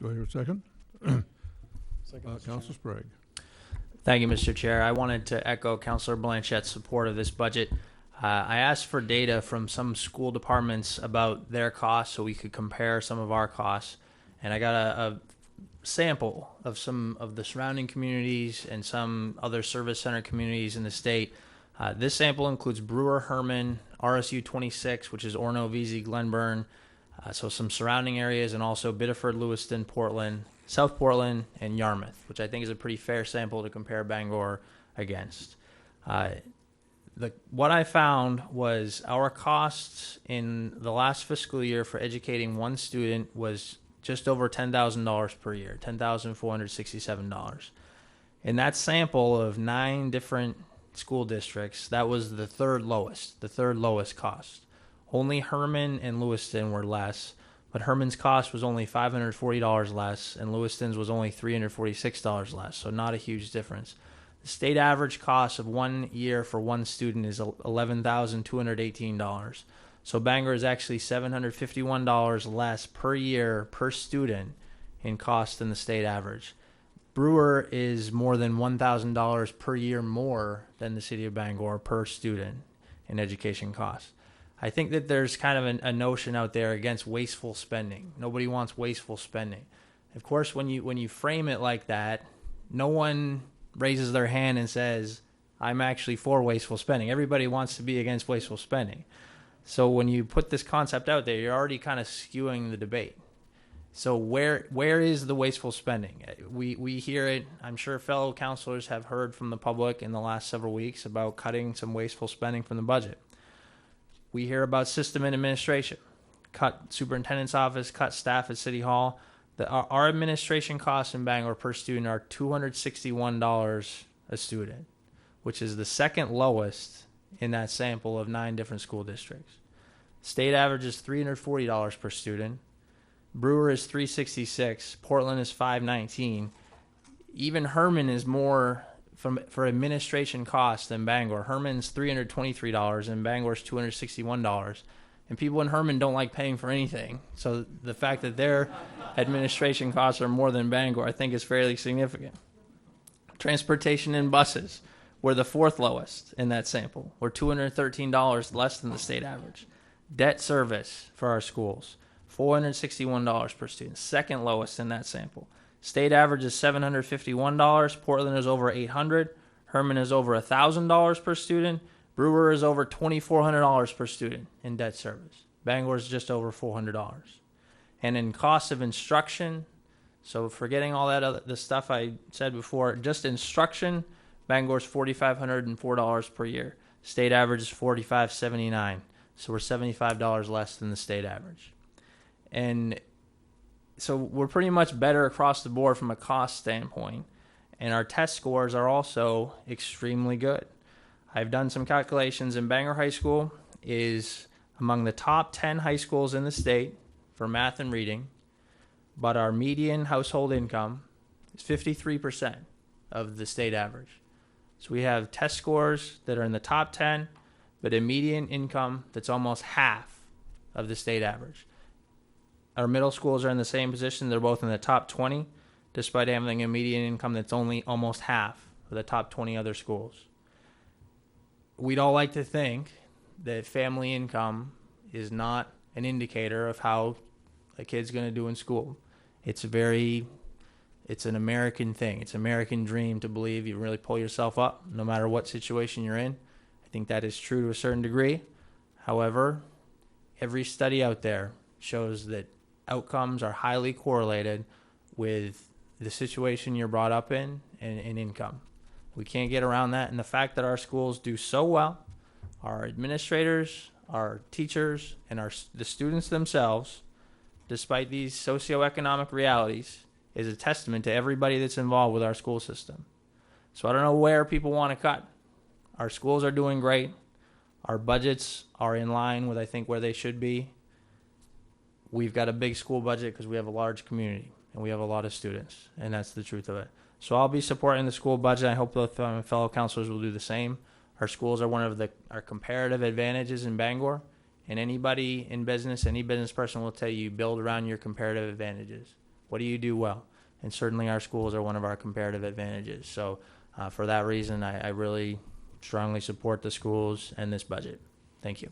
I hear a second? Councilor Sprague. Thank you, Mr. Chair. I wanted to echo Councilor Blanchette's support of this budget. I asked for data from some school departments about their costs so we could compare some of our costs. And I got a sample of some of the surrounding communities and some other service center communities in the state. This sample includes Brewer, Herman, RSU 26, which is Orono, Vesey, Glenburn, so some surrounding areas, and also Biddeford, Lewiston, Portland, South Portland, and Yarmouth, which I think is a pretty fair sample to compare Bangor against. What I found was our costs in the last fiscal year for educating one student was just over $10,000 per year, $10,467. In that sample of 9 different school districts, that was the third lowest cost. Only Herman and Lewiston were less, but Herman's cost was only $540 less, and Lewiston's was only $346 less, so not a huge difference. The state average cost of 1 year for one student is $11,218. So Bangor is actually $751 less per year per student in cost than the state average. Brewer is more than $1,000 per year more than the city of Bangor per student in education costs. I think that there's kind of a notion out there against wasteful spending. Nobody wants wasteful spending. Of course, when you frame it like that, no one raises their hand and says, I'm actually for wasteful spending. Everybody wants to be against wasteful spending. So when you put this concept out there, you're already kind of skewing the debate. So where is the wasteful spending? We hear it. I'm sure fellow councilors have heard from the public in the last several weeks about cutting some wasteful spending from the budget. We hear about system and administration. Cut superintendent's office, cut staff at City Hall. Our administration costs in Bangor per student are $261 a student, which is the second lowest in that sample of 9 different school districts. State average is $340 per student. Brewer is $366. Portland is $519. Even Herman is more for administration costs than Bangor. Herman's $323 and Bangor's $261. And people in Herman don't like paying for anything. So the fact that their administration costs are more than Bangor, I think, is fairly significant. Transportation and buses were the 4th lowest in that sample. We're $213 less than the state average. Debt service for our schools, $461 per student, 2nd lowest in that sample. State average is $751. Portland is over $800. Herman is over $1,000 per student. Brewer is over $2,400 per student in debt service. Bangor is just over $400. And in cost of instruction, so forgetting all that the stuff I said before, just instruction, Bangor's $4,504 per year. State average is $4,579. So we're $75 less than the state average. And so we're pretty much better across the board from a cost standpoint. And our test scores are also extremely good. I've done some calculations, and Bangor High School is among the top 10 high schools in the state for math and reading, but our median household income is 53% of the state average. So we have test scores that are in the top 10, but a median income that's almost half of the state average. Our middle schools are in the same position. They're both in the top 20, despite having a median income that's only almost half of the top 20 other schools. We'd all like to think that family income is not an indicator of how a kid's going to do in school. It's an American thing. It's an American dream to believe you really pull yourself up no matter what situation you're in. I think that is true to a certain degree. However, every study out there shows that outcomes are highly correlated with the situation you're brought up in and income. We can't get around that. And the fact that our schools do so well, our administrators, our teachers, and the students themselves, despite these socioeconomic realities, is a testament to everybody that's involved with our school system. So I don't know where people want to cut. Our schools are doing great. Our budgets are in line with, I think, where they should be. We've got a big school budget because we have a large community and we have a lot of students, and that's the truth of it. So I'll be supporting the school budget. I hope the fellow councilors will do the same. Our schools are one of our comparative advantages in Bangor, and anybody in business, any business person will tell you build around your comparative advantages. What do you do well? And certainly our schools are one of our comparative advantages. So for that reason, I really strongly support the schools and this budget. Thank you.